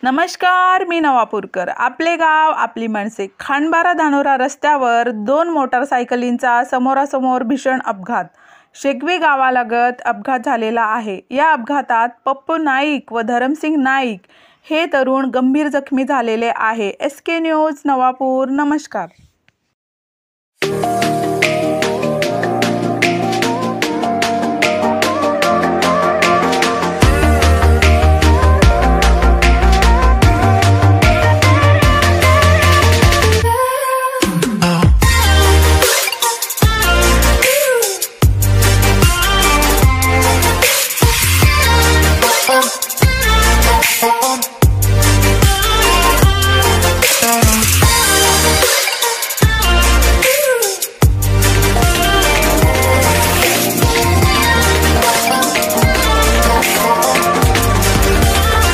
नमस्कार, मी नवापूरकर. आपले गाव आपली माणसे. खांडबारा धानोरा रस्त्यावर दोन मोटारसायकलींचा समोरासमोर भीषण अपघात. शेगवी गावालगत अपघात झालेला आहे. या अपघातात पप्पू नाईक व धरमसिंग नाईक हे तरुण गंभीर जखमी झालेले आहे. SK news Navapur. नमस्कार.